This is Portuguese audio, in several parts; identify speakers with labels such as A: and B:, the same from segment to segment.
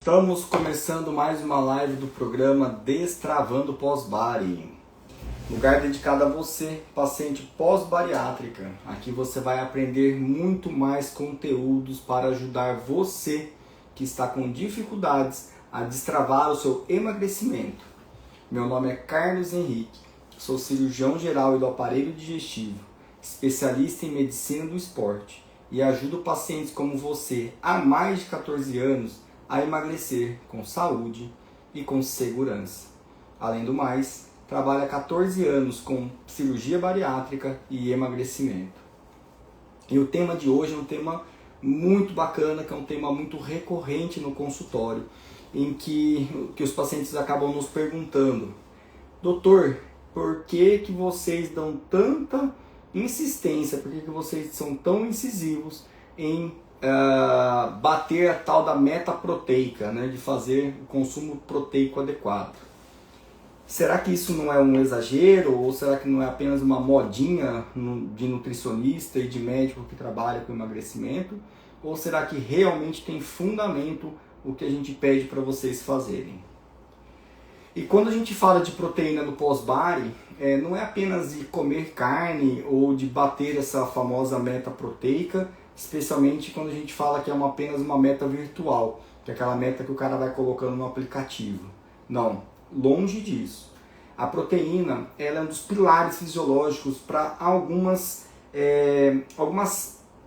A: Estamos começando mais uma live do programa Destravando Pós-Bari, lugar dedicado a você, paciente pós-bariátrica. Aqui você vai aprender muito mais conteúdos para ajudar você que está com dificuldades a destravar o seu emagrecimento. Meu nome é Carlos Henrique, sou cirurgião geral e do aparelho digestivo, especialista em medicina do esporte e ajudo pacientes como você há mais de 14 anos a emagrecer com saúde e com segurança. Além do mais, trabalho há 14 anos com cirurgia bariátrica e emagrecimento. E o tema de hoje é um tema muito bacana, que é um tema muito recorrente no consultório, em que os pacientes acabam nos perguntando: doutor, por que vocês dão tanta insistência, por que vocês são tão incisivos em bater a tal da meta proteica, né, de fazer o consumo proteico adequado? Será que isso não é um exagero, ou será que não é apenas uma modinha de nutricionista e de médico que trabalha com emagrecimento? Ou será que realmente tem fundamento o que a gente pede para vocês fazerem? E quando a gente fala de proteína no pós-bari, não é apenas de comer carne ou de bater essa famosa meta proteica, especialmente quando a gente fala que é apenas uma meta virtual, que é aquela meta que o cara vai colocando no aplicativo. Não, longe disso. A proteína ela é um dos pilares fisiológicos para algumas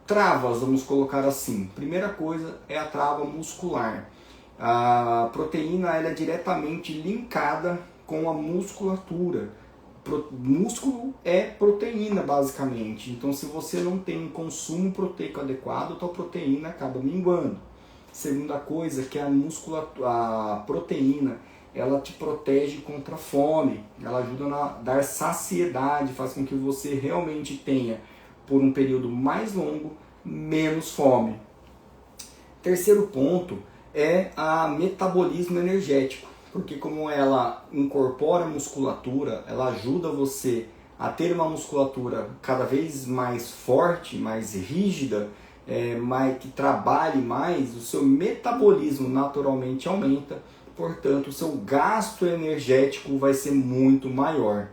A: travas, vamos colocar assim. Primeira coisa é a trava muscular. A proteína ela é diretamente linkada com a musculatura. Músculo é proteína, basicamente. Então, se você não tem um consumo proteico adequado, a tua proteína acaba minguando. Segunda coisa, que a proteína ela te protege contra a fome. Ela ajuda a dar saciedade, faz com que você realmente tenha, por um período mais longo, menos fome. Terceiro ponto é o metabolismo energético, porque como ela incorpora a musculatura, ela ajuda você a ter uma musculatura cada vez mais forte, mais rígida, que trabalhe mais, o seu metabolismo naturalmente aumenta, portanto o seu gasto energético vai ser muito maior.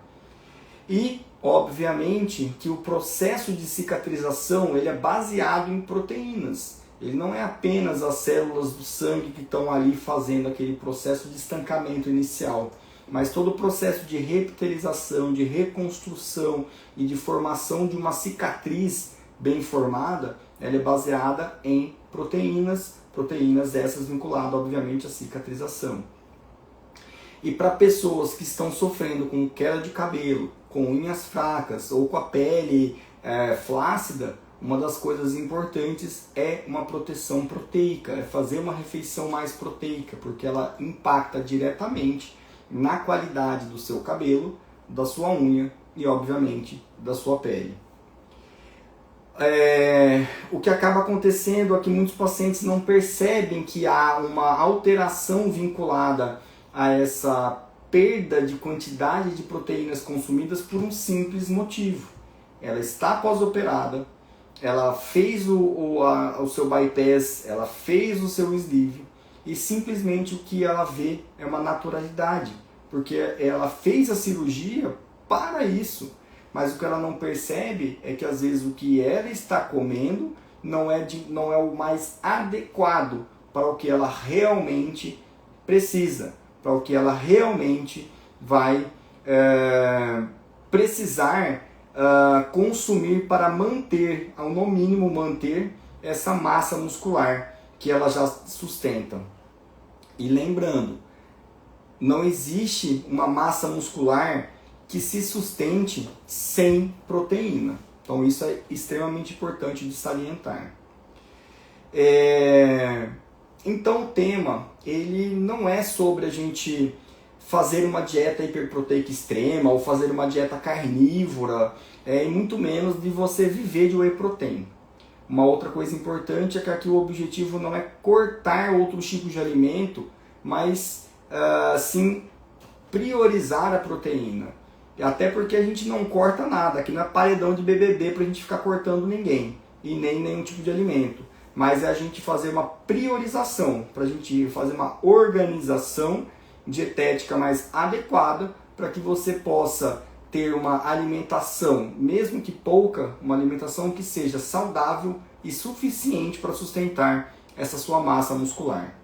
A: E, obviamente, que o processo de cicatrização ele é baseado em proteínas. Ele não é apenas as células do sangue que estão ali fazendo aquele processo de estancamento inicial, mas todo o processo de reptilização, de reconstrução e de formação de uma cicatriz bem formada, ela é baseada em proteínas essas vinculadas, obviamente, à cicatrização. E para pessoas que estão sofrendo com queda de cabelo, com unhas fracas ou com a pele flácida, uma das coisas importantes é uma proteção proteica, é fazer uma refeição mais proteica, porque ela impacta diretamente na qualidade do seu cabelo, da sua unha e, obviamente, da sua pele. O que acaba acontecendo é que muitos pacientes não percebem que há uma alteração vinculada a essa perda de quantidade de proteínas consumidas por um simples motivo. Ela está pós-operada, ela fez o seu bypass, ela fez o seu sleeve e simplesmente o que ela vê é uma naturalidade, porque ela fez a cirurgia para isso, mas o que ela não percebe é que às vezes o que ela está comendo não é o mais adequado para o que ela realmente precisa, para o que ela realmente vai precisar consumir para manter, ao no mínimo manter, essa massa muscular que ela já sustenta. E lembrando, não existe uma massa muscular que se sustente sem proteína. Então isso é extremamente importante de salientar. Então o tema, ele não é sobre a gente fazer uma dieta hiperproteica extrema ou fazer uma dieta carnívora, e muito menos de você viver de whey protein. Uma outra coisa importante é que aqui o objetivo não é cortar outros tipos de alimento, mas sim priorizar a proteína. Até porque a gente não corta nada, aqui não é paredão de BBB para a gente ficar cortando ninguém, e nem nenhum tipo de alimento. mas é a gente fazer uma priorização, para a gente fazer uma organização dietética mais adequada para que você possa ter uma alimentação, mesmo que pouca, uma alimentação que seja saudável e suficiente para sustentar essa sua massa muscular.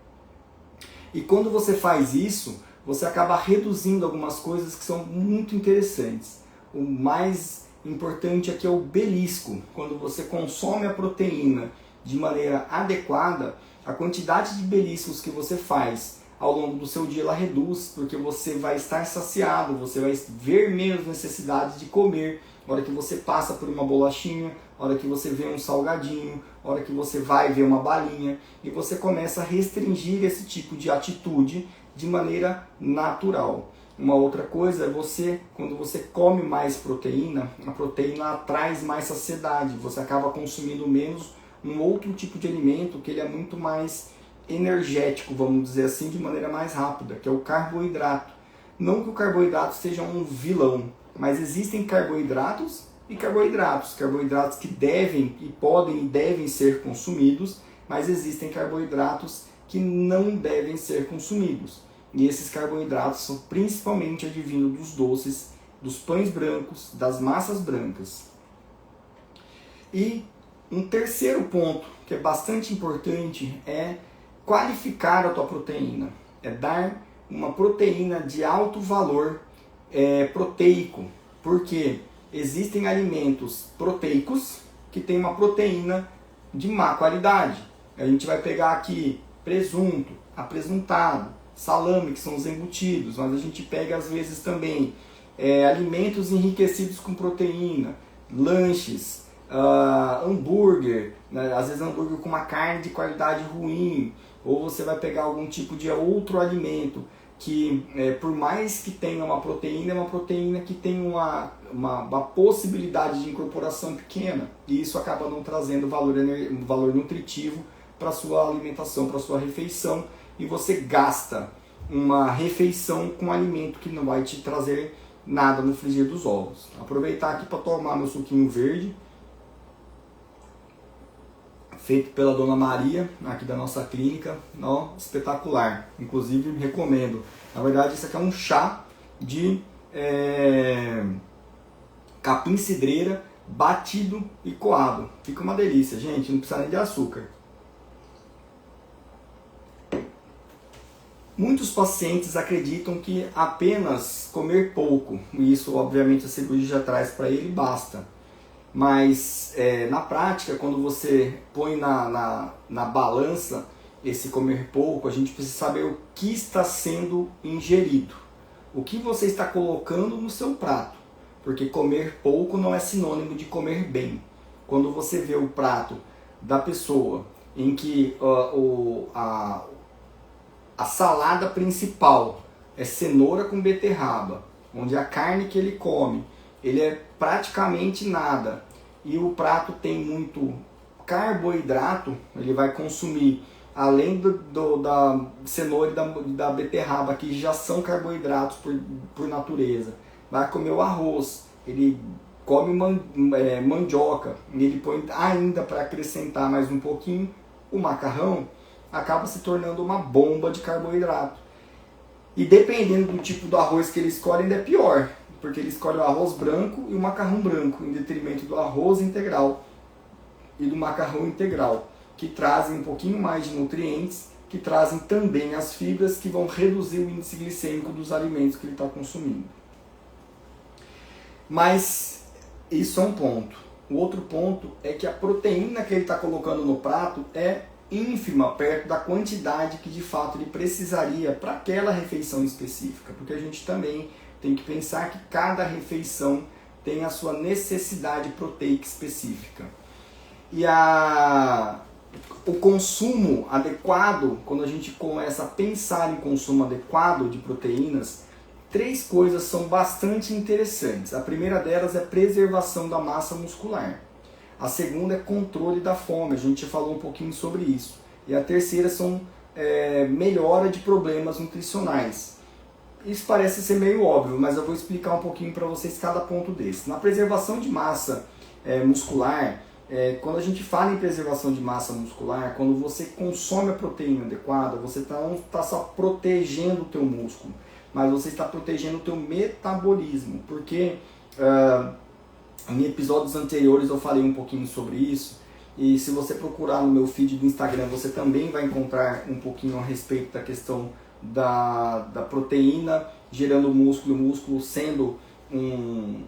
A: E quando você faz isso, você acaba reduzindo algumas coisas que são muito interessantes. O mais importante aqui é o belisco. Quando você consome a proteína de maneira adequada, a quantidade de beliscos que você faz ao longo do seu dia ela reduz, porque você vai estar saciado, você vai ver menos necessidade de comer. A hora que você passa por uma bolachinha, a hora que você vê um salgadinho, a hora que você vai ver uma balinha, e você começa a restringir esse tipo de atitude de maneira natural. Uma outra coisa é você, quando você come mais proteína, a proteína traz mais saciedade, você acaba consumindo menos um outro tipo de alimento que ele é muito mais energético, vamos dizer assim, de maneira mais rápida, que é o carboidrato. Não que o carboidrato seja um vilão, mas existem carboidratos e carboidratos. Carboidratos que devem e podem e devem ser consumidos, mas existem carboidratos que não devem ser consumidos. E esses carboidratos são principalmente advindos dos doces, dos pães brancos, das massas brancas. E um terceiro ponto que é bastante importante é qualificar a tua proteína. É dar uma proteína de alto valor proteico. Porque existem alimentos proteicos que têm uma proteína de má qualidade. A gente vai pegar aqui presunto, apresuntado, salame, que são os embutidos, mas a gente pega às vezes também alimentos enriquecidos com proteína, lanches, hambúrguer, né? Às vezes hambúrguer com uma carne de qualidade ruim, ou você vai pegar algum tipo de outro alimento que por mais que tenha uma proteína, é uma proteína que tem uma possibilidade de incorporação pequena, e isso acaba não trazendo valor nutritivo para a sua alimentação, para a sua refeição, e você gasta uma refeição com um alimento que não vai te trazer nada no frigir dos ovos. Aproveitar aqui para tomar meu suquinho verde, feito pela Dona Maria, aqui da nossa clínica, espetacular, inclusive recomendo. Na verdade, isso aqui é um chá de capim-cidreira batido e coado. Fica uma delícia, gente, não precisa nem de açúcar. Muitos pacientes acreditam que apenas comer pouco, e isso obviamente a cirurgia já traz para ele, basta. Mas na prática, quando você põe na balança esse comer pouco, a gente precisa saber o que está sendo ingerido. O que você está colocando no seu prato. Porque comer pouco não é sinônimo de comer bem. Quando você vê o prato da pessoa em que a salada principal é cenoura com beterraba, onde a carne que ele come, ele é praticamente nada, e o prato tem muito carboidrato, ele vai consumir, além da cenoura e da beterraba, que já são carboidratos por natureza, vai comer o arroz, ele come mandioca, e ele põe ainda para acrescentar mais um pouquinho o macarrão, acaba se tornando uma bomba de carboidrato. E dependendo do tipo do arroz que ele escolhe, ainda é pior, porque ele escolhe o arroz branco e o macarrão branco, em detrimento do arroz integral e do macarrão integral, que trazem um pouquinho mais de nutrientes, que trazem também as fibras que vão reduzir o índice glicêmico dos alimentos que ele está consumindo. Mas isso é um ponto. O outro ponto é que a proteína que ele está colocando no prato é ínfima perto da quantidade que de fato ele precisaria para aquela refeição específica, porque a gente também tem que pensar que cada refeição tem a sua necessidade proteica específica. E o consumo adequado, quando a gente começa a pensar em consumo adequado de proteínas, 3 coisas são bastante interessantes. A primeira delas é preservação da massa muscular. A segunda é controle da fome, a gente já falou um pouquinho sobre isso. E a terceira são melhora de problemas nutricionais. Isso parece ser meio óbvio, mas eu vou explicar um pouquinho para vocês cada ponto desse. Na preservação de massa muscular, Quando a gente fala em preservação de massa muscular, quando você consome a proteína adequada, você não está só protegendo o teu músculo, mas você está protegendo o teu metabolismo, porque em episódios anteriores eu falei um pouquinho sobre isso, e se você procurar no meu feed do Instagram, você também vai encontrar um pouquinho a respeito da questão da proteína gerando músculo, o músculo sendo um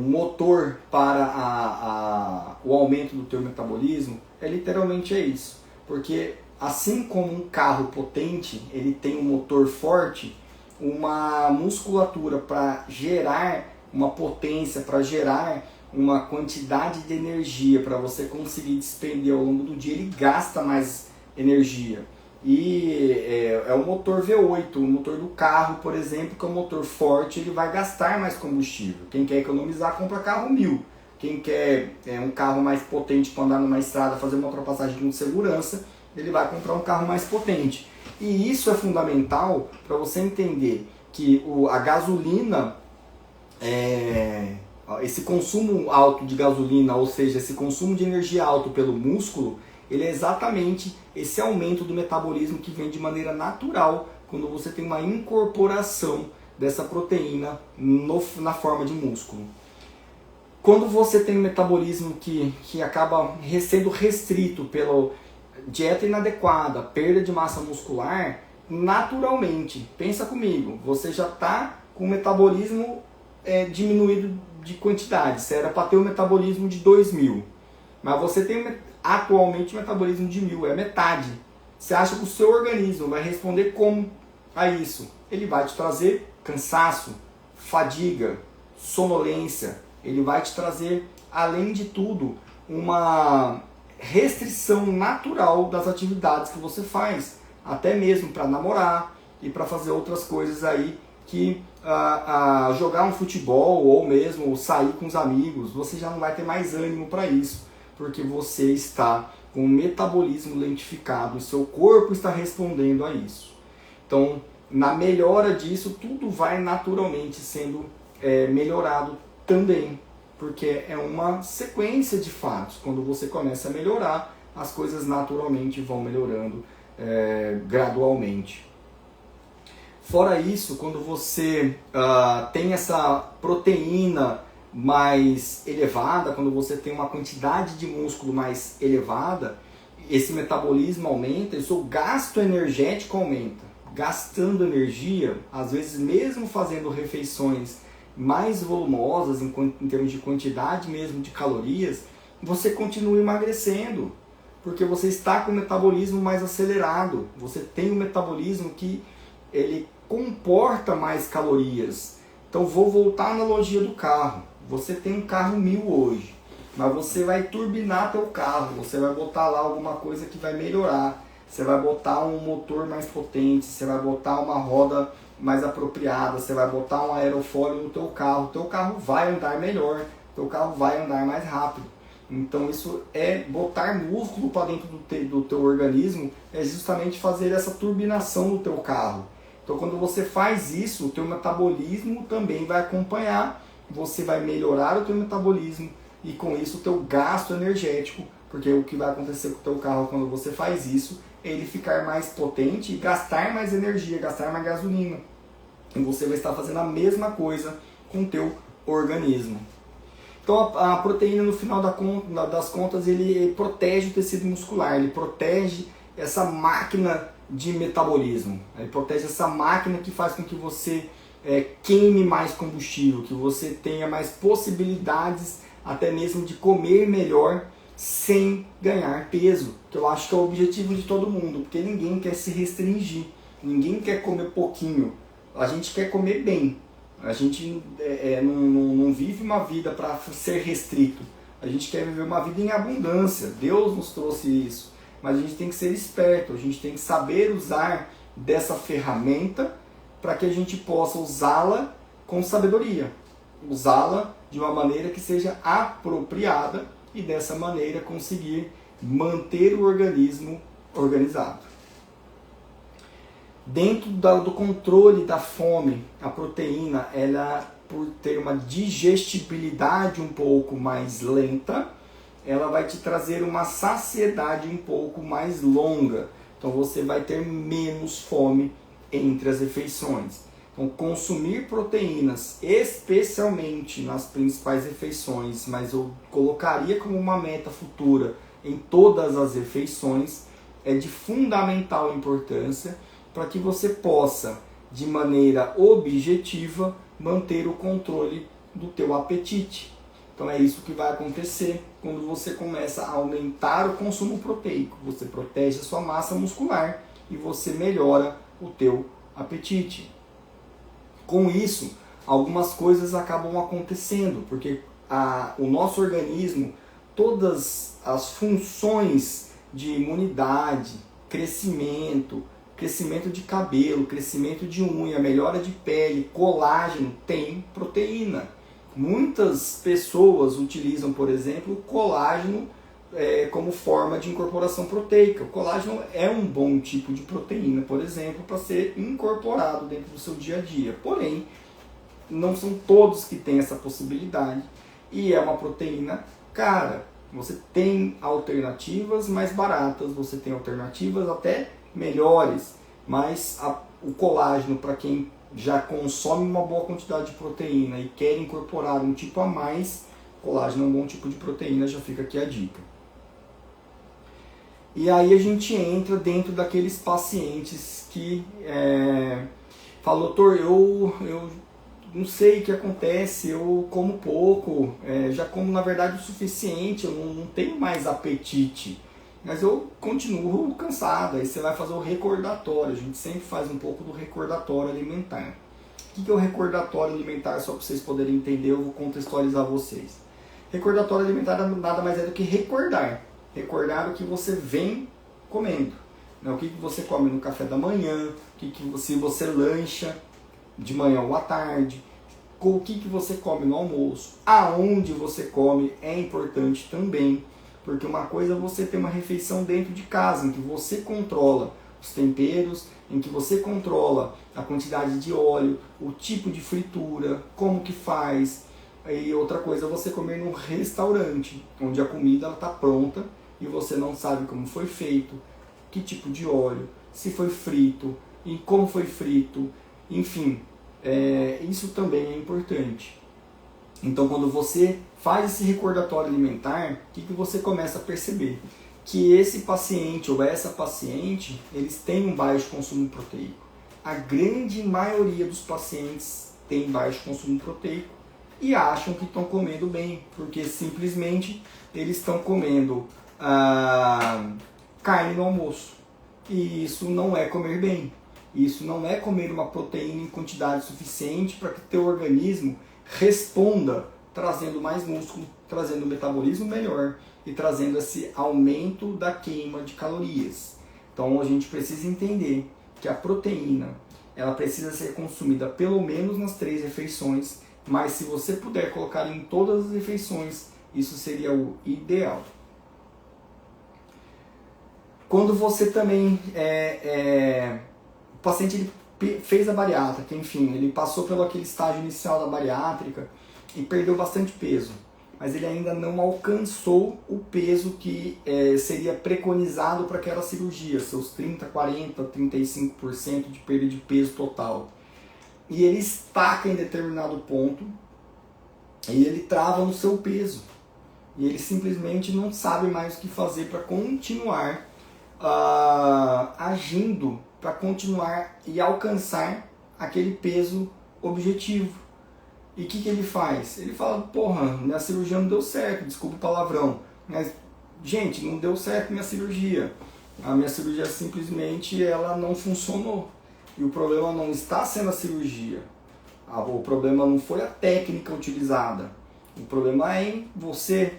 A: motor para o aumento do teu metabolismo. Literalmente isso, porque assim como um carro potente, ele tem um motor forte, uma musculatura para gerar uma potência, para gerar uma quantidade de energia para você conseguir despender ao longo do dia, ele gasta mais energia. E é o motor V8, o motor do carro, por exemplo, que é um motor forte, ele vai gastar mais combustível. Quem quer economizar, compra carro 1000. Quem quer um carro mais potente para andar numa estrada, fazer uma ultrapassagem com segurança, ele vai comprar um carro mais potente. E isso é fundamental para você entender que a gasolina, esse consumo alto de gasolina, ou seja, esse consumo de energia alto pelo músculo, ele é exatamente esse aumento do metabolismo que vem de maneira natural quando você tem uma incorporação dessa proteína na forma de músculo. Quando você tem um metabolismo que acaba sendo restrito pela dieta inadequada, perda de massa muscular, naturalmente, pensa comigo, você já está com o metabolismo diminuído de quantidade. Você era para ter um metabolismo de 2000, mas você tem atualmente um metabolismo de 1000, é metade. Você acha que o seu organismo vai responder como a isso? Ele vai te trazer cansaço, fadiga, sonolência. Ele vai te trazer, além de tudo, uma restrição natural das atividades que você faz, até mesmo para namorar e para fazer outras coisas aí que jogar um futebol ou mesmo sair com os amigos, você já não vai ter mais ânimo para isso, porque você está com o metabolismo lentificado, o seu corpo está respondendo a isso. Então, na melhora disso, tudo vai naturalmente sendo melhorado também, porque é uma sequência de fatos. Quando você começa a melhorar, as coisas naturalmente vão melhorando gradualmente. Fora isso, quando você tem essa proteína mais elevada, quando você tem uma quantidade de músculo mais elevada, esse metabolismo aumenta, o seu gasto energético aumenta. Gastando energia, às vezes mesmo fazendo refeições mais volumosas em termos de quantidade mesmo de calorias, você continua emagrecendo, porque você está com o metabolismo mais acelerado, você tem um metabolismo que ele comporta mais calorias. Então vou voltar à analogia do carro. Você tem um carro 1000 hoje, mas você vai turbinar teu carro, você vai botar lá alguma coisa que vai melhorar, você vai botar um motor mais potente, você vai botar uma roda mais apropriada, você vai botar um aerofólio no teu carro vai andar melhor, teu carro vai andar mais rápido. Então isso é botar músculo para dentro do teu organismo, é justamente fazer essa turbinação do teu carro. Então quando você faz isso, o teu metabolismo também vai acompanhar, você vai melhorar o teu metabolismo e com isso o teu gasto energético, porque o que vai acontecer com o teu carro quando você faz isso é ele ficar mais potente e gastar mais energia, gastar mais gasolina. E você vai estar fazendo a mesma coisa com o teu organismo. Então a proteína, no final das contas, ele protege o tecido muscular, ele protege essa máquina de metabolismo, ele protege essa máquina que faz com que você queime mais combustível, que você tenha mais possibilidades até mesmo de comer melhor sem ganhar peso, que eu acho que é o objetivo de todo mundo, porque ninguém quer se restringir, ninguém quer comer pouquinho, a gente quer comer bem, a gente não vive uma vida para ser restrito, a gente quer viver uma vida em abundância, Deus nos trouxe isso, mas a gente tem que ser esperto, a gente tem que saber usar dessa ferramenta para que a gente possa usá-la com sabedoria, usá-la de uma maneira que seja apropriada e dessa maneira conseguir manter o organismo organizado. Dentro do controle da fome, a proteína, ela, por ter uma digestibilidade um pouco mais lenta, ela vai te trazer uma saciedade um pouco mais longa. Então você vai ter menos fome entre as refeições. Então consumir proteínas, especialmente nas principais refeições, mas eu colocaria como uma meta futura em todas as refeições, é de fundamental importância para que você possa, de maneira objetiva, manter o controle do teu apetite. Então é isso que vai acontecer quando você começa a aumentar o consumo proteico. Você protege a sua massa muscular e você melhora o teu apetite. Com isso, algumas coisas acabam acontecendo, porque o nosso organismo, todas as funções de imunidade, crescimento de cabelo, crescimento de unha, melhora de pele, colágeno, tem proteína. Muitas pessoas utilizam, por exemplo, o colágeno como forma de incorporação proteica. O colágeno é um bom tipo de proteína, por exemplo, para ser incorporado dentro do seu dia a dia. Porém, não são todos que têm essa possibilidade e é uma proteína cara. Você tem alternativas mais baratas, você tem alternativas até melhores, mas o colágeno, para quem já consome uma boa quantidade de proteína e quer incorporar um tipo a mais, colágeno é um bom tipo de proteína, já fica aqui a dica. E aí a gente entra dentro daqueles pacientes que falam, doutor, eu não sei o que acontece, eu como pouco, já como na verdade o suficiente, eu não tenho mais apetite, mas eu continuo cansado. Aí você vai fazer o recordatório, a gente sempre faz um pouco do recordatório alimentar. O que é o recordatório alimentar? Só para vocês poderem entender, eu vou contextualizar vocês. Recordatório alimentar nada mais é do que recordar o que você vem comendo, né? O que você come no café da manhã, se você lancha de manhã ou à tarde, o que você come no almoço, aonde você come é importante também, porque uma coisa é você ter uma refeição dentro de casa, em que você controla os temperos, em que você controla a quantidade de óleo, o tipo de fritura, como que faz. E outra coisa é você comer num restaurante, onde a comida está pronta e você não sabe como foi feito, que tipo de óleo, se foi frito, e como foi frito, enfim, isso também é importante. Então quando você faz esse recordatório alimentar, o que você começa a perceber? Que esse paciente ou essa paciente, eles têm um baixo consumo proteico. A grande maioria dos pacientes tem baixo consumo proteico e acham que estão comendo bem, porque simplesmente eles estão comendo carne no almoço. E isso não é comer bem. Isso não é comer uma proteína em quantidade suficiente para que teu organismo responda, trazendo mais músculo, trazendo um metabolismo melhor e trazendo esse aumento da queima de calorias. Então a gente precisa entender que a proteína, ela precisa ser consumida pelo menos nas 3 refeições, mas se você puder colocar em todas as refeições, isso seria o ideal. Quando você também o paciente ele fez a bariátrica, enfim, ele passou pelo aquele estágio inicial da bariátrica e perdeu bastante peso, mas ele ainda não alcançou o peso que seria preconizado para aquela cirurgia, seus 30, 40, 35% de perda de peso total. E ele estaca em determinado ponto e ele trava no seu peso. E ele simplesmente não sabe mais o que fazer para continuar agindo, para continuar e alcançar aquele peso objetivo. E o que ele faz? Ele fala, porra, minha cirurgia não deu certo, desculpa o palavrão, mas, gente, não deu certo minha cirurgia. A minha cirurgia simplesmente ela não funcionou. E o problema não está sendo a cirurgia. O problema não foi a técnica utilizada. O problema é em você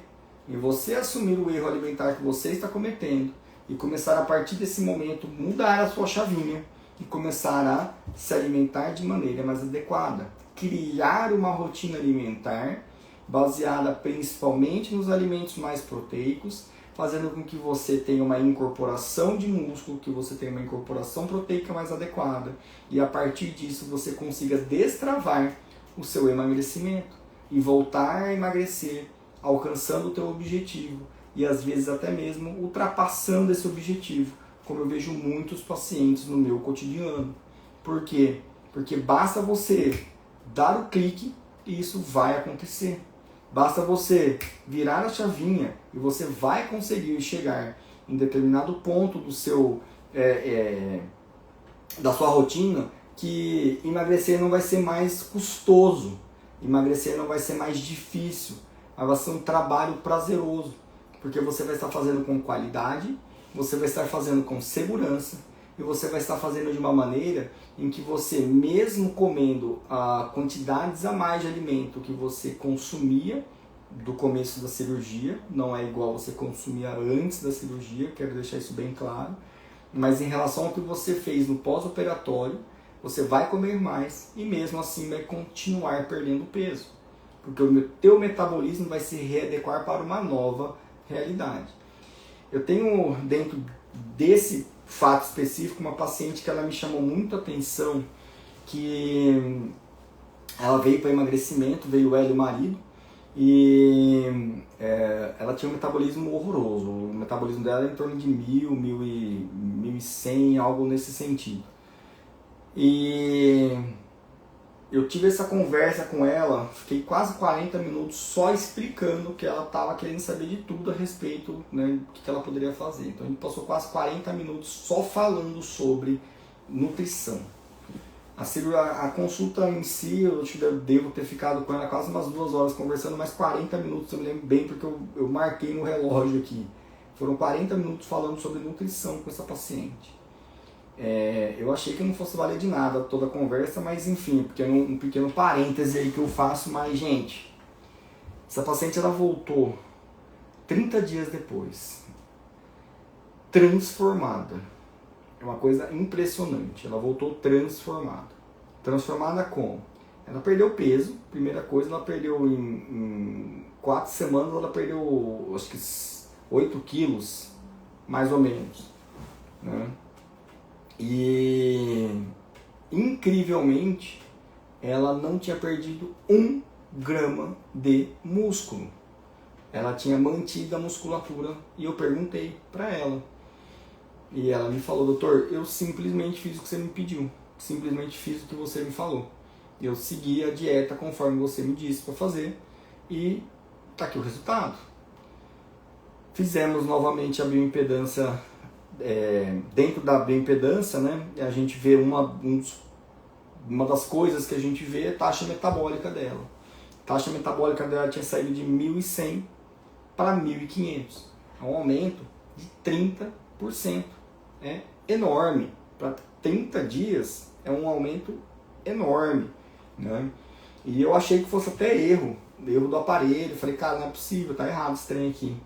A: assumir o erro alimentar que você está cometendo e começar a partir desse momento mudar a sua chavinha e começar a se alimentar de maneira mais adequada. Criar uma rotina alimentar baseada principalmente nos alimentos mais proteicos, fazendo com que você tenha uma incorporação de músculo, que você tenha uma incorporação proteica mais adequada e a partir disso você consiga destravar o seu emagrecimento e voltar a emagrecer, alcançando o teu objetivo e às vezes até mesmo ultrapassando esse objetivo, como eu vejo muitos pacientes no meu cotidiano. Por quê? Porque basta você dar o clique e isso vai acontecer. Basta você virar a chavinha e você vai conseguir chegar em determinado ponto do seu, da sua rotina, que emagrecer não vai ser mais custoso, emagrecer não vai ser mais difícil, mas vai ser um trabalho prazeroso, porque você vai estar fazendo com qualidade, você vai estar fazendo com segurança e você vai estar fazendo de uma maneira em que você, mesmo comendo quantidades a mais de alimento que você consumia do começo da cirurgia, não é igual você consumia antes da cirurgia, quero deixar isso bem claro, mas em relação ao que você fez no pós-operatório, você vai comer mais e mesmo assim vai continuar perdendo peso, porque o teu metabolismo vai se readequar para uma nova realidade. Eu tenho dentro desse fato específico uma paciente que ela me chamou muito a atenção, que ela veio para emagrecimento, veio ela e o marido, e ela tinha um metabolismo horroroso. O metabolismo dela era em torno de 1.100, algo nesse sentido. E eu tive essa conversa com ela, fiquei quase 40 minutos só explicando que ela estava querendo saber de tudo a respeito, né, do que ela poderia fazer. Então a gente passou quase 40 minutos só falando sobre nutrição. A consulta em si, eu acho que eu devo ter ficado com ela quase umas 2 horas conversando, mas 40 minutos eu me lembro bem, porque eu marquei no relógio aqui. Foram 40 minutos falando sobre nutrição com essa paciente. Eu achei que não fosse valer de nada toda a conversa, mas enfim, um pequeno parêntese aí que eu faço. Mas gente, essa paciente ela voltou 30 dias depois, transformada. É uma coisa impressionante, ela voltou transformada. Transformada como? Ela perdeu peso, primeira coisa, ela perdeu em 4 semanas, ela perdeu acho que 8 quilos, mais ou menos, né? E incrivelmente ela não tinha perdido 1 grama de músculo. Ela tinha mantido a musculatura e eu perguntei para ela. E ela me falou: doutor, eu simplesmente fiz o que você me pediu. Simplesmente fiz o que você me falou. Eu segui a dieta conforme você me disse para fazer e tá aqui o resultado. Fizemos novamente a bioimpedância. Dentro da bioimpedância, né, a gente vê uma das coisas que a gente vê é a taxa metabólica dela. A taxa metabólica dela tinha saído de 1.100 para 1.500. É um aumento de 30%. É enorme. Para 30 dias é um aumento enorme, né? E eu achei que fosse até erro do aparelho. Falei, cara, não é possível, tá errado esse trem aqui.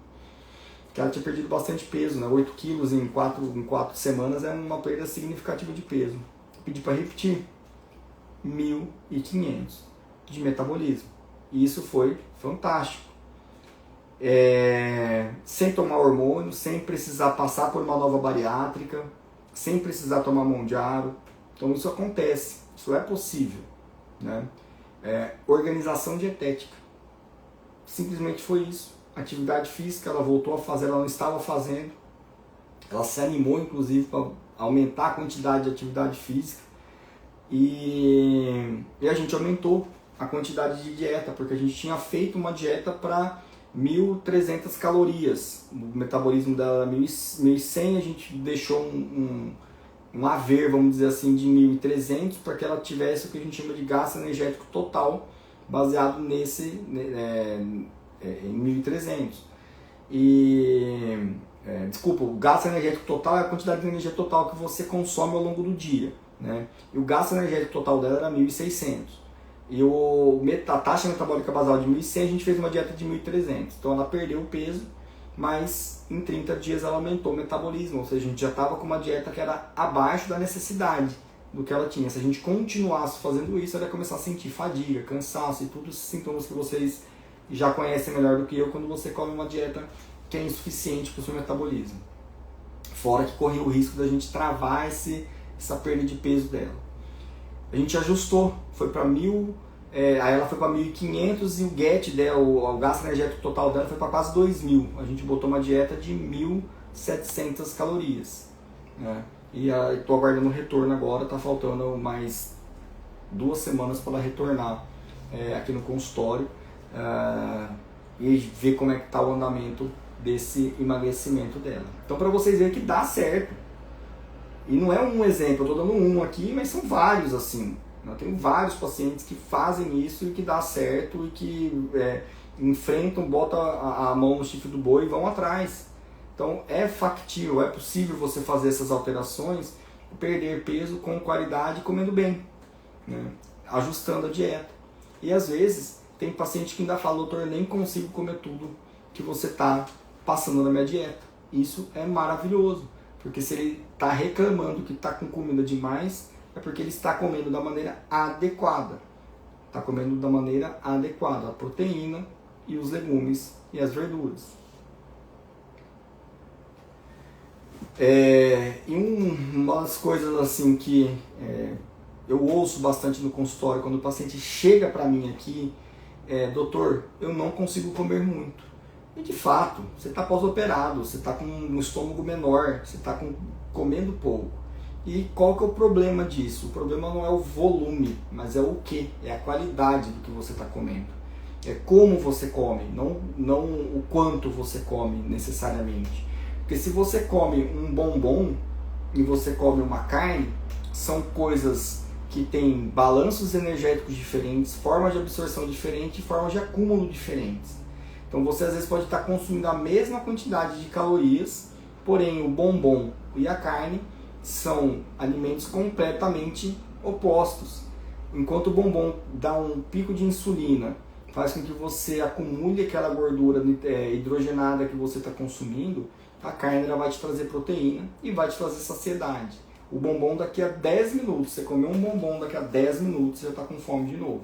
A: Que ela tinha perdido bastante peso, né? 8 quilos em 4 semanas é uma perda significativa de peso. Pedi para repetir, 1.500 de metabolismo. E isso foi fantástico. Sem tomar hormônio, sem precisar passar por uma nova bariátrica, sem precisar tomar Mondiaro. Então isso acontece, isso é possível, né? Organização dietética. Simplesmente foi isso. Atividade física, ela voltou a fazer, ela não estava fazendo. Ela se animou, inclusive, para aumentar a quantidade de atividade física. E a gente aumentou a quantidade de dieta, porque a gente tinha feito uma dieta para 1.300 calorias. O metabolismo dela era 1.100, a gente deixou um haver, vamos dizer assim, de 1.300, para que ela tivesse o que a gente chama de gasto energético total, baseado nesse... em 1.300. Desculpa, o gasto energético total é a quantidade de energia total que você consome ao longo do dia, né? E o gasto energético total dela era 1.600. E a taxa metabólica basal de 1.100, a gente fez uma dieta de 1.300. Então ela perdeu o peso, mas em 30 dias ela aumentou o metabolismo. Ou seja, a gente já estava com uma dieta que era abaixo da necessidade do que ela tinha. Se a gente continuasse fazendo isso, ela ia começar a sentir fadiga, cansaço e todos esses sintomas que vocês já conhecem melhor do que eu quando você come uma dieta que é insuficiente para o seu metabolismo. Fora que corria o risco da gente travar essa perda de peso dela. A gente ajustou, foi para 1.000 Aí ela foi para 1.500 e o GET dela, o gasto energético total dela foi para quase 2.000. A gente botou uma dieta de 1.700 calorias. Né? E estou aguardando o retorno agora, está faltando mais 2 semanas para ela retornar aqui no consultório e ver como é que está o andamento desse emagrecimento dela. Então, para vocês verem que dá certo. E não é um exemplo, eu estou dando um aqui, mas são vários assim. Eu tenho vários pacientes que fazem isso e que dá certo e que enfrentam, botam a mão no chifre do boi e vão atrás. Então é factível, é possível você fazer essas alterações, perder peso com qualidade, comendo bem, né? Ajustando a dieta. E às vezes tem paciente que ainda fala, doutor, eu nem consigo comer tudo que você está passando na minha dieta. Isso é maravilhoso, porque se ele está reclamando que está com comida demais, é porque ele está comendo da maneira adequada. Está comendo da maneira adequada a proteína e os legumes e as verduras. E uma das coisas assim que eu ouço bastante no consultório, quando o paciente chega para mim aqui, doutor, eu não consigo comer muito. E de fato, você está pós-operado, você está com um estômago menor, você está comendo pouco. E qual que é o problema disso? O problema não é o volume, mas é o que? É a qualidade do que você está comendo. É como você come, não o quanto você come necessariamente. Porque se você come um bombom e você come uma carne, são coisas que têm balanços energéticos diferentes, formas de absorção diferentes e formas de acúmulo diferentes. Então você às vezes pode estar consumindo a mesma quantidade de calorias, porém o bombom e a carne são alimentos completamente opostos. Enquanto o bombom dá um pico de insulina, faz com que você acumule aquela gordura hidrogenada que você está consumindo, a carne ela vai te trazer proteína e vai te trazer saciedade. O bombom daqui a 10 minutos, você comeu um bombom daqui a 10 minutos, você já está com fome de novo.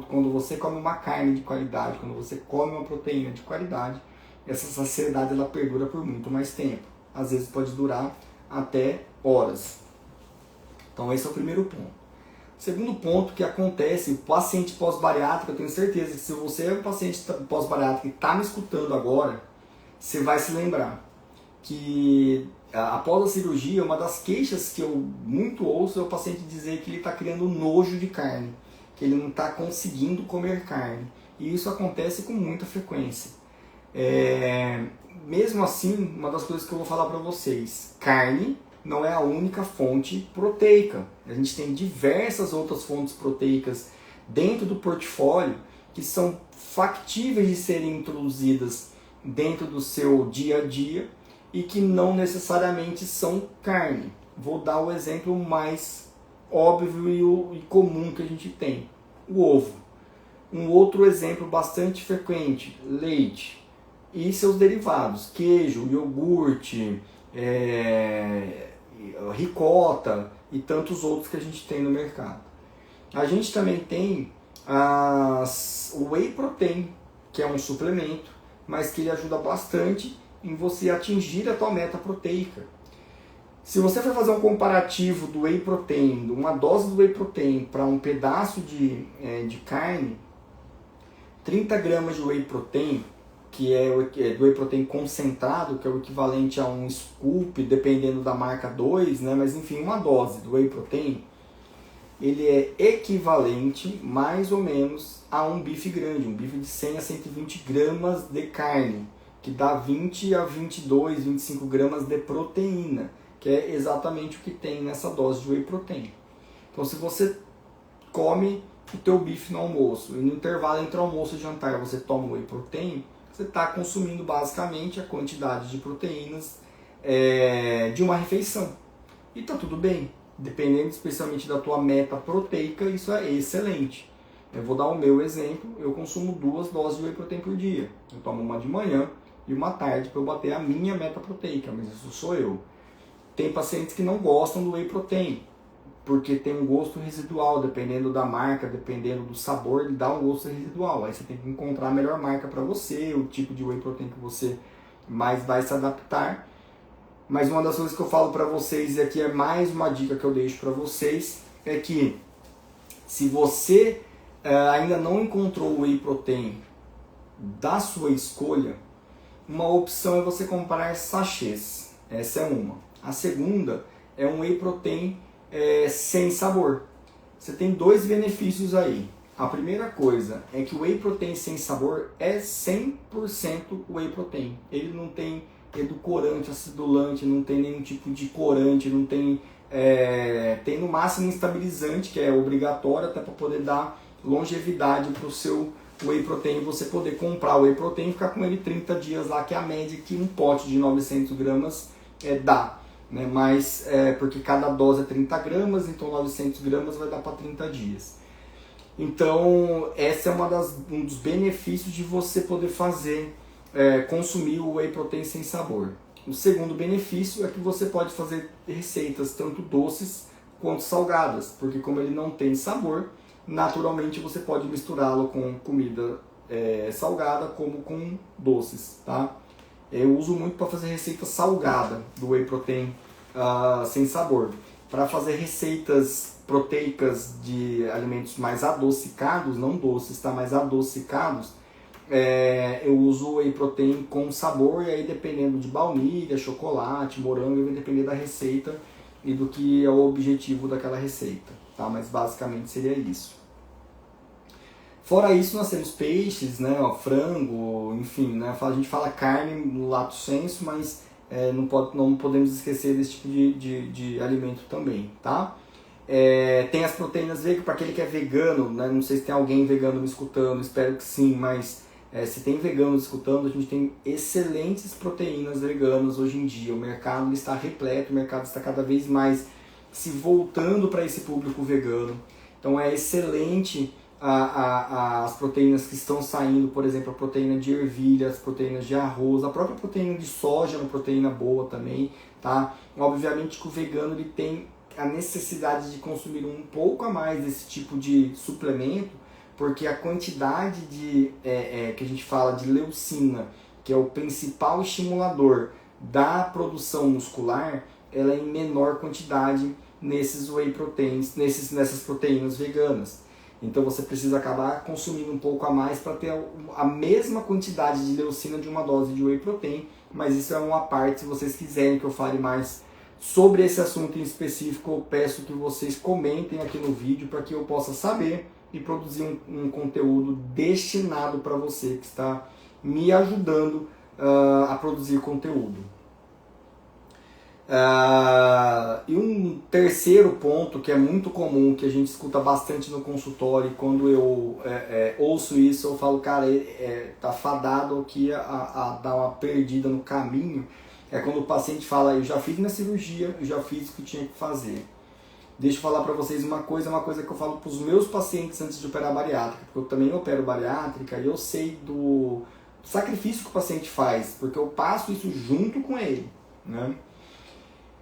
A: Quando você come uma carne de qualidade, quando você come uma proteína de qualidade, essa saciedade ela perdura por muito mais tempo. Às vezes pode durar até horas. Então esse é o primeiro ponto. Segundo ponto que acontece, o paciente pós-bariátrico, eu tenho certeza que se você é um paciente pós-bariátrico e está me escutando agora, você vai se lembrar que após a cirurgia, uma das queixas que eu muito ouço é o paciente dizer que ele está criando nojo de carne, que ele não está conseguindo comer carne. E isso acontece com muita frequência. Mesmo assim, uma das coisas que eu vou falar para vocês, carne não é a única fonte proteica. A gente tem diversas outras fontes proteicas dentro do portfólio que são factíveis de serem introduzidas dentro do seu dia a dia e que não necessariamente são carne. Vou dar o exemplo mais óbvio e comum que a gente tem, o ovo. Um outro exemplo bastante frequente, leite e seus derivados, queijo, iogurte, ricota e tantos outros que a gente tem no mercado. A gente também tem o whey protein, que é um suplemento, mas que ele ajuda bastante em você atingir a tua meta proteica. Se você for fazer um comparativo do whey protein, uma dose do whey protein para um pedaço de carne, 30 gramas de whey protein, que é do whey protein concentrado, que é o equivalente a um scoop, dependendo da marca 2, né? Mas enfim, uma dose do whey protein, ele é equivalente mais ou menos a um bife grande, um bife de 100 a 120 gramas de carne, que dá 20 a 22, 25 gramas de proteína, que é exatamente o que tem nessa dose de whey protein. Então se você come o teu bife no almoço e no intervalo entre almoço e jantar você toma whey protein, você está consumindo basicamente a quantidade de proteínas de uma refeição. E está tudo bem. Dependendo especialmente da tua meta proteica, isso é excelente. Eu vou dar o meu exemplo, eu consumo 2 doses de whey protein por dia. Eu tomo uma de manhã e uma tarde para eu bater a minha meta proteica, mas isso sou eu. Tem pacientes que não gostam do whey protein, porque tem um gosto residual, dependendo da marca, dependendo do sabor, ele dá um gosto residual. Aí você tem que encontrar a melhor marca para você, o tipo de whey protein que você mais vai se adaptar. Mas uma das coisas que eu falo para vocês, e aqui é mais uma dica que eu deixo para vocês, é que se você ainda não encontrou o whey protein da sua escolha, uma opção é você comprar sachês. Essa é uma. A segunda é um whey protein sem sabor. Você tem dois benefícios aí. A primeira coisa é que o whey protein sem sabor é 100% whey protein. Ele não tem edulcorante, acidulante, não tem nenhum tipo de corante, não tem, tem no máximo um estabilizante, que é obrigatório até para poder dar longevidade para o seu whey protein, você poder comprar o whey protein e ficar com ele 30 dias lá, que é a média que um pote de 900 gramas dá. Né? Mas, porque cada dose é 30 gramas, então 900 gramas vai dar para 30 dias. Então, essa é um dos benefícios de você poder consumir o whey protein sem sabor. O segundo benefício é que você pode fazer receitas tanto doces quanto salgadas, porque como ele não tem sabor, naturalmente você pode misturá-lo com comida salgada como com doces, tá? Eu uso muito para fazer receita salgada do whey protein sem sabor. Para fazer receitas proteicas de alimentos mais adocicados, não doces, tá? Mais adocicados, eu uso whey protein com sabor, e aí dependendo de baunilha, chocolate, morango, vai depender da receita e do que é o objetivo daquela receita, tá? Mas basicamente seria isso. Fora isso, nós temos peixes, né, frango, enfim, né, a gente fala carne no lato sensu, mas não podemos esquecer desse tipo de alimento também, tá? Tem as proteínas veganas, para aquele que é vegano, né, não sei se tem alguém vegano me escutando, espero que sim, mas se tem veganos escutando, a gente tem excelentes proteínas veganas hoje em dia. O mercado está repleto, o mercado está cada vez mais se voltando para esse público vegano. Então é excelente as proteínas que estão saindo, por exemplo, a proteína de ervilha, as proteínas de arroz, a própria proteína de soja é uma proteína boa também, tá? Obviamente que o vegano ele tem a necessidade de consumir um pouco a mais desse tipo de suplemento, porque a quantidade que a gente fala de leucina, que é o principal estimulador da produção muscular, ela é em menor quantidade nesses whey proteins, nessas proteínas veganas. Então você precisa acabar consumindo um pouco a mais para ter a mesma quantidade de leucina de uma dose de whey protein, mas isso é uma parte. Se vocês quiserem que eu fale mais sobre esse assunto em específico, eu peço que vocês comentem aqui no vídeo para que eu possa saber e produzir um conteúdo destinado para você que está me ajudando a produzir conteúdo. E um terceiro ponto que é muito comum, que a gente escuta bastante no consultório, e quando eu ouço isso, eu falo, cara, tá fadado aqui a dar uma perdida no caminho, é quando o paciente fala, eu já fiz minha cirurgia, eu já fiz o que tinha que fazer. Deixa eu falar para vocês uma coisa que eu falo para os meus pacientes antes de operar bariátrica, porque eu também opero bariátrica e eu sei do sacrifício que o paciente faz, porque eu passo isso junto com ele, né?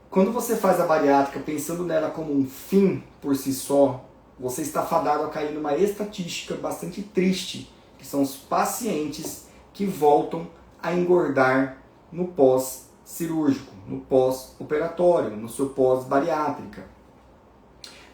A: Quando você faz a bariátrica pensando nela como um fim por si só, você está fadado a cair numa estatística bastante triste, que são os pacientes que voltam a engordar no pós-cirúrgico, no pós-operatório, no seu pós-bariátrica.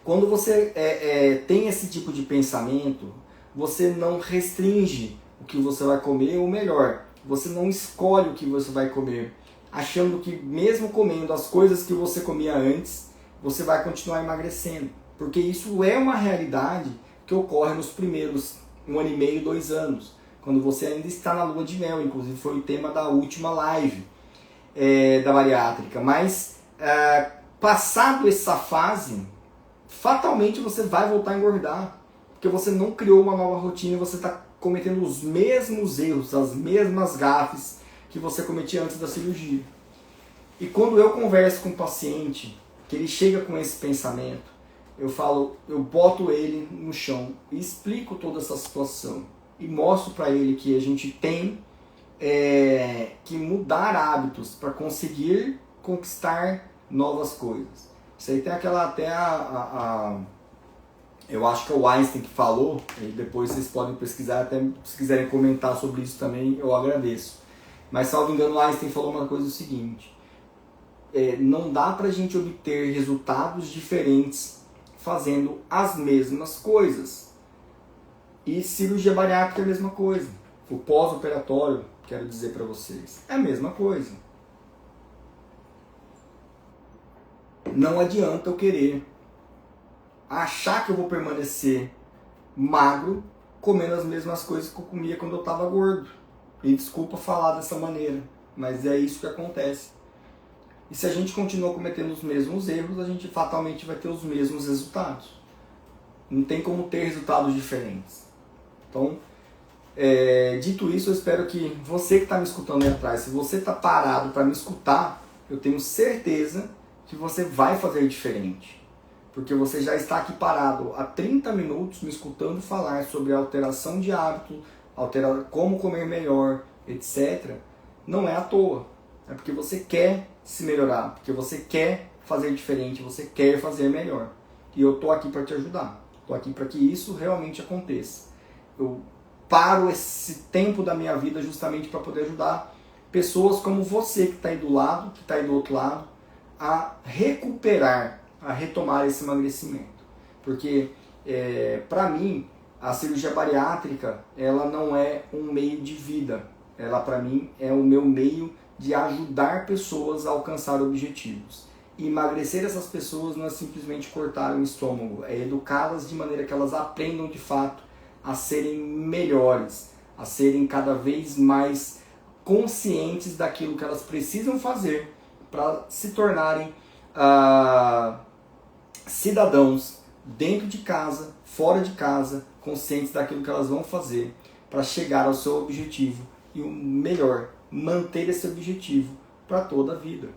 A: Quando você tem esse tipo de pensamento, você não restringe o que você vai comer, ou melhor, você não escolhe o que você vai comer, achando que mesmo comendo as coisas que você comia antes, você vai continuar emagrecendo. Porque isso é uma realidade que ocorre nos primeiros 1 ano e meio, 2 anos, quando você ainda está na lua de mel, inclusive foi o tema da última live da bariátrica. Mas passado essa fase, fatalmente você vai voltar a engordar, porque você não criou uma nova rotina e você está cometendo os mesmos erros, as mesmas gafes que você cometia antes da cirurgia. E quando eu converso com o paciente, que ele chega com esse pensamento, eu boto ele no chão e explico toda essa situação e mostro para ele que a gente tem que mudar hábitos para conseguir conquistar novas coisas. Isso aí tem aquela até eu acho que é o Einstein que falou, e depois vocês podem pesquisar, até se quiserem comentar sobre isso também, eu agradeço. Mas, salvo engano, o Einstein falou uma coisa, o seguinte, não dá pra gente obter resultados diferentes fazendo as mesmas coisas. E cirurgia bariátrica é a mesma coisa. O pós-operatório, quero dizer para vocês, é a mesma coisa. Não adianta eu querer achar que eu vou permanecer magro comendo as mesmas coisas que eu comia quando eu estava gordo. E desculpa falar dessa maneira, mas é isso que acontece. E se a gente continua cometendo os mesmos erros, a gente fatalmente vai ter os mesmos resultados. Não tem como ter resultados diferentes. Então, dito isso, eu espero que você que está me escutando aí atrás, se você está parado para me escutar, eu tenho certeza que você vai fazer diferente. Porque você já está aqui parado há 30 minutos me escutando falar sobre alteração de hábito, como comer melhor, etc. Não é à toa. É porque você quer se melhorar, porque você quer fazer diferente, você quer fazer melhor. E eu estou aqui para te ajudar. Estou aqui para que isso realmente aconteça. Eu paro esse tempo da minha vida justamente para poder ajudar pessoas como você que está aí do lado, que está aí do outro lado, a recuperar, a retomar esse emagrecimento. Porque, para mim, a cirurgia bariátrica, ela não é um meio de vida. Ela, para mim, é o meu meio de ajudar pessoas a alcançar objetivos. E emagrecer essas pessoas não é simplesmente cortar o estômago, é educá-las de maneira que elas aprendam de fato a serem melhores, a serem cada vez mais conscientes daquilo que elas precisam fazer para se tornarem cidadãos dentro de casa, fora de casa, conscientes daquilo que elas vão fazer para chegar ao seu objetivo e o melhor, manter esse objetivo para toda a vida.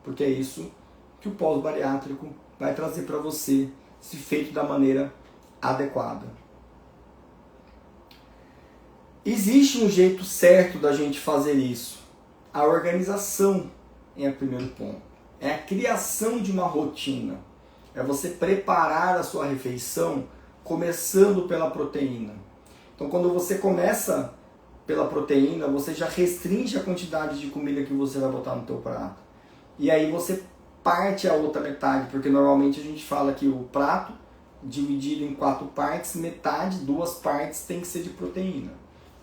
A: Porque é isso que o pós-bariátrico vai trazer para você, se feito da maneira adequada. Existe um jeito certo da gente fazer isso. A organização é o primeiro ponto. É a criação de uma rotina. É você preparar a sua refeição começando pela proteína. Então, quando você começa pela proteína, você já restringe a quantidade de comida que você vai botar no teu prato. E aí você parte a outra metade, porque normalmente a gente fala que o prato, dividido em 4 partes, metade, 2 partes tem que ser de proteína.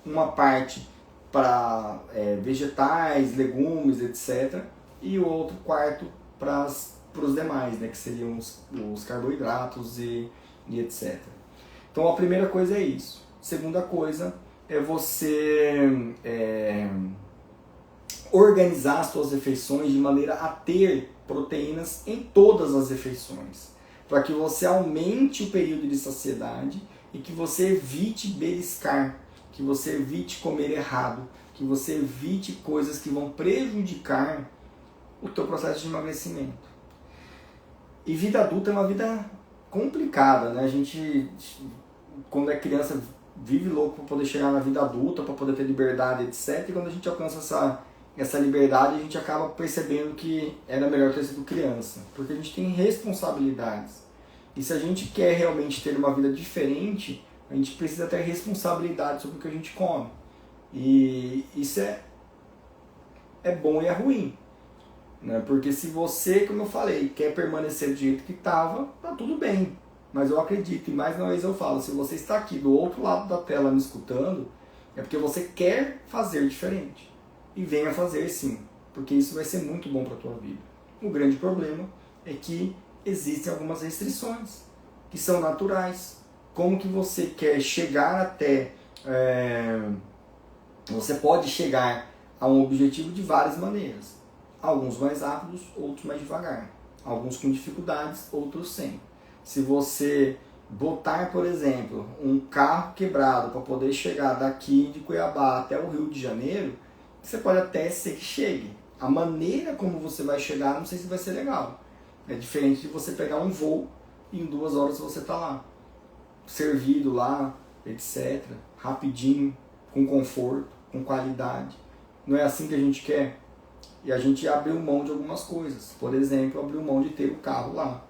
A: Uma parte para vegetais, legumes, etc. E o outro quarto para os demais, né, que seriam os carboidratos e etc. Então a primeira coisa é isso. Segunda coisa é você organizar as suas refeições de maneira a ter proteínas em todas as refeições, para que você aumente o período de saciedade e que você evite beliscar, que você evite comer errado, que você evite coisas que vão prejudicar o teu processo de emagrecimento. E vida adulta é uma vida complicada, né? A gente, quando é criança, vive louco para poder chegar na vida adulta, para poder ter liberdade, etc. E quando a gente alcança essa liberdade, a gente acaba percebendo que era melhor ter sido criança, porque a gente tem responsabilidades. E se a gente quer realmente ter uma vida diferente, a gente precisa ter responsabilidade sobre o que a gente come. E isso é bom e é ruim, né? Porque se você, como eu falei, quer permanecer do jeito que estava, tá tudo bem. Mas eu acredito, e mais uma vez eu falo, se você está aqui do outro lado da tela me escutando, é porque você quer fazer diferente. E venha fazer sim, porque isso vai ser muito bom para a tua vida. O grande problema é que existem algumas restrições, que são naturais. Como que você quer chegar até... Você pode chegar a um objetivo de várias maneiras. Alguns mais rápidos, outros mais devagar. Alguns com dificuldades, outros sem. Se você botar, por exemplo, um carro quebrado para poder chegar daqui de Cuiabá até o Rio de Janeiro, você pode até ser que chegue. A maneira como você vai chegar, não sei se vai ser legal. É diferente de você pegar um voo e em 2 horas você está lá. Servido lá, etc. Rapidinho, com conforto, com qualidade. Não é assim que a gente quer? E a gente abriu mão de algumas coisas. Por exemplo, abriu mão de ter o carro lá.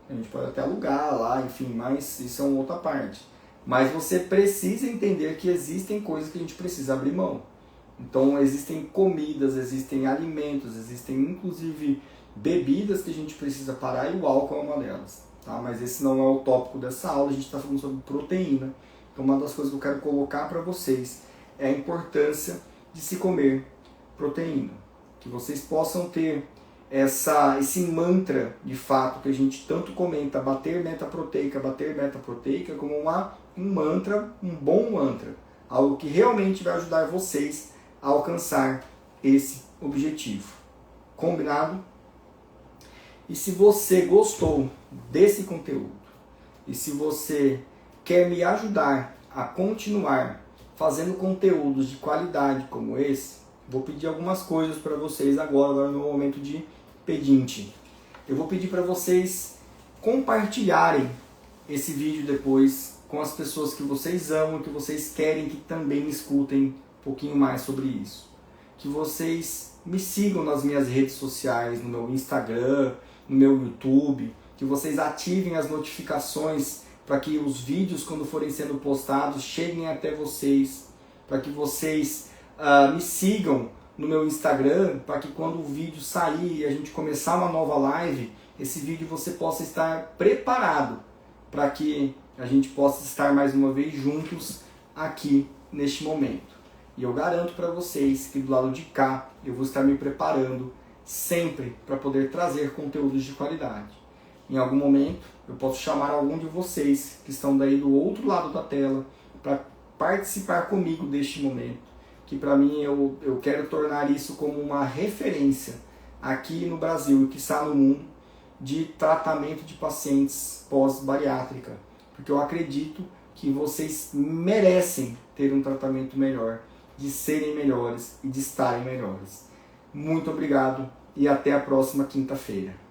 A: A gente pode até alugar lá, enfim, mas isso é uma outra parte. Mas você precisa entender que existem coisas que a gente precisa abrir mão. Então existem comidas, existem alimentos, existem inclusive bebidas que a gente precisa parar e o álcool é uma delas. Tá? Mas esse não é o tópico dessa aula, a gente está falando sobre proteína. Então uma das coisas que eu quero colocar para vocês é a importância de se comer proteína. Que vocês possam ter esse mantra de fato que a gente tanto comenta, bater meta proteica, como um mantra, um bom mantra. Algo que realmente vai ajudar vocês a alcançar esse objetivo. Combinado? E se você gostou desse conteúdo, e se você quer me ajudar a continuar fazendo conteúdos de qualidade como esse, vou pedir algumas coisas para vocês agora no momento de pedinte. Eu vou pedir para vocês compartilharem esse vídeo depois com as pessoas que vocês amam, que vocês querem que também escutem um pouquinho mais sobre isso. Que vocês me sigam nas minhas redes sociais, no meu Instagram, no meu YouTube, que vocês ativem as notificações para que os vídeos, quando forem sendo postados, cheguem até vocês, para que vocês me sigam no meu Instagram, para que quando o vídeo sair e a gente começar uma nova live, esse vídeo você possa estar preparado para que a gente possa estar mais uma vez juntos aqui neste momento. E eu garanto para vocês que do lado de cá eu vou estar me preparando sempre para poder trazer conteúdos de qualidade. Em algum momento eu posso chamar algum de vocês que estão daí do outro lado da tela para participar comigo deste momento, que para mim eu quero tornar isso como uma referência aqui no Brasil e que está no mundo de tratamento de pacientes pós-bariátrica, porque eu acredito que vocês merecem ter um tratamento melhor, de serem melhores e de estarem melhores. Muito obrigado e até a próxima quinta-feira.